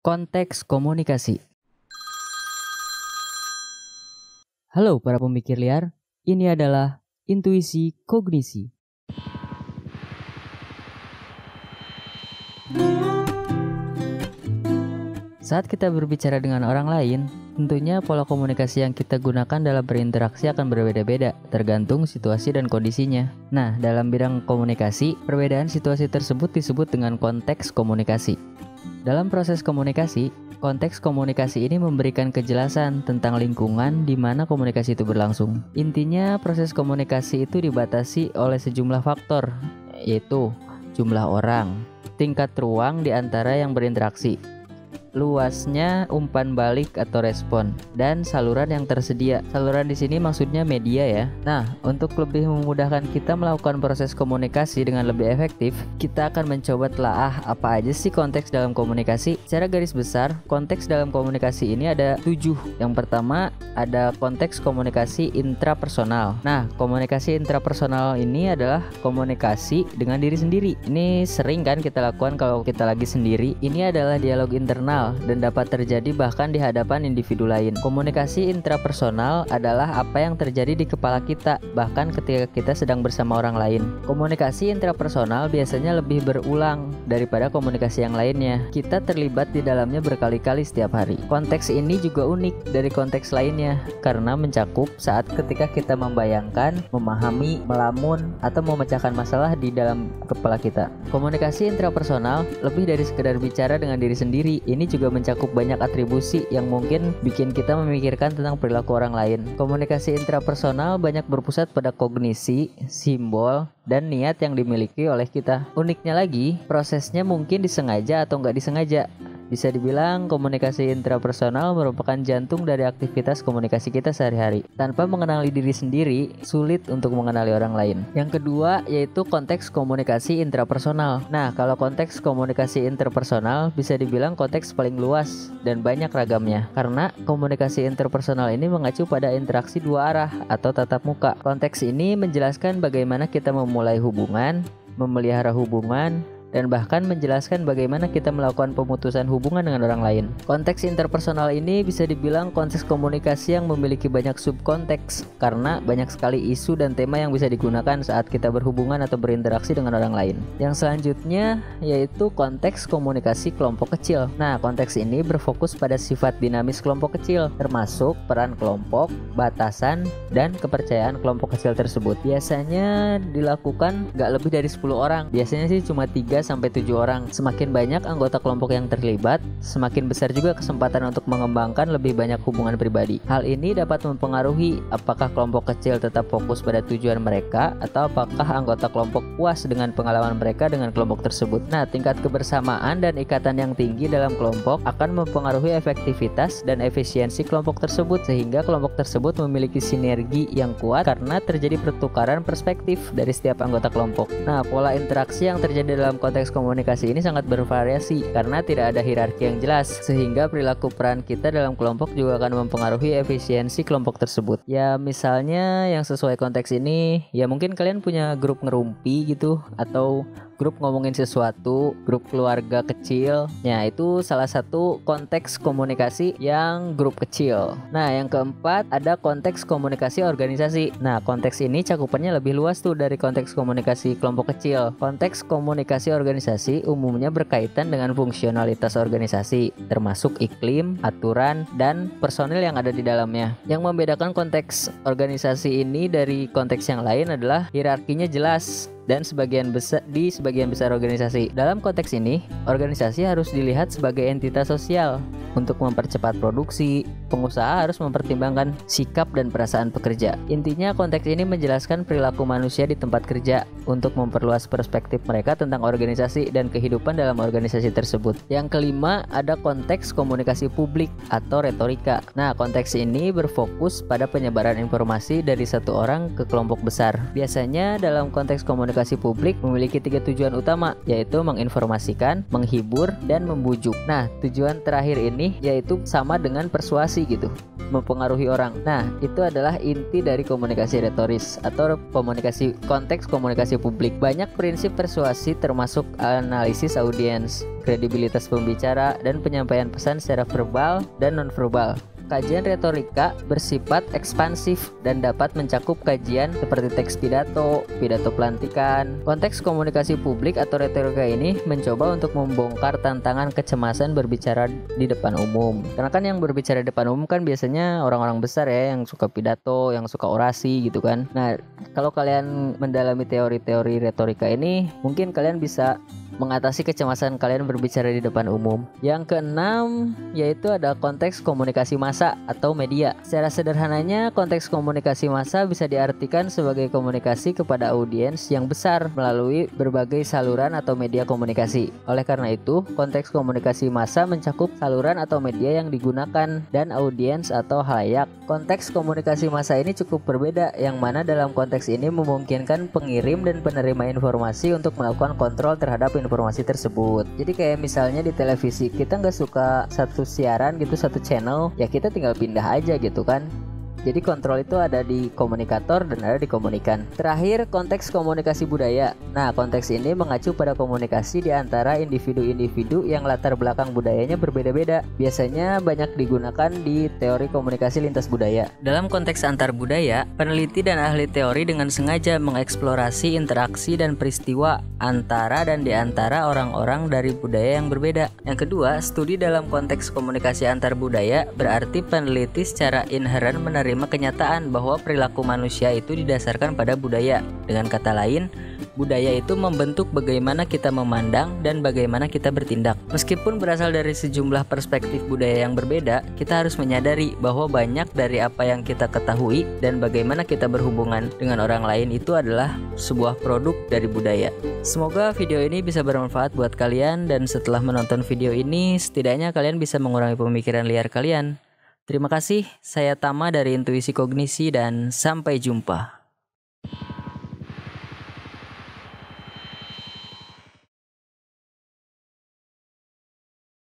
Konteks komunikasi. Halo para pemikir liar, ini adalah intuisi kognisi. Saat kita berbicara dengan orang lain, tentunya pola komunikasi yang kita gunakan dalam berinteraksi akan berbeda-beda, tergantung situasi dan kondisinya. Nah, dalam bidang komunikasi, perbedaan situasi tersebut disebut dengan konteks komunikasi. Dalam proses komunikasi, konteks komunikasi ini memberikan kejelasan tentang lingkungan di mana komunikasi itu berlangsung. Intinya, proses komunikasi itu dibatasi oleh sejumlah faktor, yaitu jumlah orang, tingkat ruang di antara yang berinteraksi, luasnya umpan balik atau respon, dan saluran yang tersedia. Saluran di sini maksudnya media ya. Nah, untuk lebih memudahkan kita melakukan proses komunikasi dengan lebih efektif, kita akan mencoba telaah apa aja sih konteks dalam komunikasi. Secara garis besar, konteks dalam komunikasi ini ada 7. Yang pertama, ada konteks komunikasi intrapersonal. Nah, komunikasi intrapersonal ini adalah komunikasi dengan diri sendiri. Ini sering kan kita lakukan kalau kita lagi sendiri. Ini adalah dialog internal dan dapat terjadi bahkan di hadapan individu lain. Komunikasi intrapersonal adalah apa yang terjadi di kepala kita, bahkan ketika kita sedang bersama orang lain. Komunikasi intrapersonal biasanya lebih berulang daripada komunikasi yang lainnya. Kita terlibat di dalamnya berkali-kali setiap hari. Konteks ini juga unik dari konteks lainnya, karena mencakup saat ketika kita membayangkan, memahami, melamun, atau memecahkan masalah di dalam kepala kita. Komunikasi intrapersonal lebih dari sekedar bicara dengan diri sendiri. Ini juga mencakup banyak atribusi yang mungkin bikin kita memikirkan tentang perilaku orang lain. Komunikasi intrapersonal banyak berpusat pada kognisi, simbol, dan niat yang dimiliki oleh kita. Uniknya lagi, prosesnya mungkin disengaja atau nggak disengaja. Bisa dibilang komunikasi intrapersonal merupakan jantung dari aktivitas komunikasi kita sehari-hari. Tanpa mengenali diri sendiri, sulit untuk mengenali orang lain. Yang kedua yaitu konteks komunikasi intrapersonal. Nah, kalau konteks komunikasi interpersonal bisa dibilang konteks paling luas dan banyak ragamnya. Karena komunikasi interpersonal ini mengacu pada interaksi dua arah atau tatap muka. Konteks ini menjelaskan bagaimana kita memulai hubungan, memelihara hubungan, dan bahkan menjelaskan bagaimana kita melakukan pemutusan hubungan dengan orang lain. Konteks interpersonal ini bisa dibilang konteks komunikasi yang memiliki banyak subkonteks, karena banyak sekali isu dan tema yang bisa digunakan saat kita berhubungan atau berinteraksi dengan orang lain. Yang selanjutnya yaitu konteks komunikasi kelompok kecil. Nah, konteks ini berfokus pada sifat dinamis kelompok kecil, termasuk peran kelompok, batasan, dan kepercayaan kelompok kecil tersebut. Biasanya dilakukan gak lebih dari 10 orang. Biasanya sih cuma 3 sampai 7 orang. Semakin banyak anggota kelompok yang terlibat, semakin besar juga kesempatan untuk mengembangkan lebih banyak hubungan pribadi. Hal ini dapat mempengaruhi apakah kelompok kecil tetap fokus pada tujuan mereka atau apakah anggota kelompok puas dengan pengalaman mereka dengan kelompok tersebut. Nah, tingkat kebersamaan dan ikatan yang tinggi dalam kelompok akan mempengaruhi efektivitas dan efisiensi kelompok tersebut, sehingga kelompok tersebut memiliki sinergi yang kuat karena terjadi pertukaran perspektif dari setiap anggota kelompok. Nah, pola interaksi yang terjadi dalam konteks komunikasi ini sangat bervariasi karena tidak ada hierarki yang jelas, sehingga perilaku peran kita dalam kelompok juga akan mempengaruhi efisiensi kelompok tersebut. Ya, misalnya yang sesuai konteks ini, ya mungkin kalian punya grup ngerumpi gitu, atau grup ngomongin sesuatu, grup keluarga kecil. Nah, itu salah satu konteks komunikasi yang grup kecil. Nah, yang keempat ada konteks komunikasi organisasi. Nah, konteks ini cakupannya lebih luas tuh dari konteks komunikasi kelompok kecil. Konteks komunikasi organisasi umumnya berkaitan dengan fungsionalitas organisasi, termasuk iklim, aturan, dan personil yang ada di dalamnya. Yang membedakan konteks organisasi ini dari konteks yang lain adalah hierarkinya jelas dan sebagian besar organisasi. Dalam konteks ini, organisasi harus dilihat sebagai entitas sosial. Untuk mempercepat produksi, pengusaha harus mempertimbangkan sikap dan perasaan pekerja. Intinya, konteks ini menjelaskan perilaku manusia di tempat kerja untuk memperluas perspektif mereka tentang organisasi dan kehidupan dalam organisasi tersebut. Yang kelima, ada konteks komunikasi publik atau retorika. Nah, konteks ini berfokus pada penyebaran informasi dari satu orang ke kelompok besar. Biasanya dalam konteks komunikasi komunikasi publik memiliki 3 tujuan utama, yaitu menginformasikan, menghibur, dan membujuk. Nah, tujuan terakhir ini yaitu sama dengan persuasi gitu, mempengaruhi orang. Nah, itu adalah inti dari komunikasi retoris atau konteks komunikasi publik. Banyak prinsip persuasi termasuk analisis audiens, kredibilitas pembicara, dan penyampaian pesan secara verbal dan nonverbal. Kajian retorika bersifat ekspansif dan dapat mencakup kajian seperti teks pidato, pidato pelantikan. Konteks komunikasi publik atau retorika ini mencoba untuk membongkar tantangan kecemasan berbicara di depan umum. Karena kan yang berbicara di depan umum kan biasanya orang-orang besar ya, yang suka pidato, yang suka orasi gitu kan. Nah, kalau kalian mendalami teori-teori retorika ini, mungkin kalian bisa mengatasi kecemasan kalian berbicara di depan umum. Yang keenam yaitu ada konteks komunikasi massa atau media. Secara sederhananya, konteks komunikasi massa bisa diartikan sebagai komunikasi kepada audiens yang besar melalui berbagai saluran atau media komunikasi. Oleh karena itu, konteks komunikasi massa mencakup saluran atau media yang digunakan dan audiens atau halayak. Konteks komunikasi massa ini cukup berbeda, yang mana dalam konteks ini memungkinkan pengirim dan penerima informasi untuk melakukan kontrol terhadap informasi tersebut. Jadi kayak misalnya di televisi, kita nggak suka satu siaran gitu, satu channel, ya kita tinggal pindah aja gitu kan. Jadi kontrol itu ada di komunikator dan ada di komunikan. Terakhir, konteks komunikasi budaya. Nah, konteks ini mengacu pada komunikasi di antara individu-individu yang latar belakang budayanya berbeda-beda. Biasanya banyak digunakan di teori komunikasi lintas budaya. Dalam konteks antar budaya, peneliti dan ahli teori dengan sengaja mengeksplorasi interaksi dan peristiwa antara dan di antara orang-orang dari budaya yang berbeda. Yang kedua, studi dalam konteks komunikasi antar budaya berarti peneliti secara inheren menerima kenyataan bahwa perilaku manusia itu didasarkan pada budaya. Dengan kata lain, budaya itu membentuk bagaimana kita memandang dan bagaimana kita bertindak. Meskipun berasal dari sejumlah perspektif budaya yang berbeda, kita harus menyadari bahwa banyak dari apa yang kita ketahui dan bagaimana kita berhubungan dengan orang lain itu adalah sebuah produk dari budaya. Semoga video ini bisa bermanfaat buat kalian, dan setelah menonton video ini, setidaknya kalian bisa mengurangi pemikiran liar kalian. Terima kasih, saya Tama dari Intuisi Kognisi dan sampai jumpa.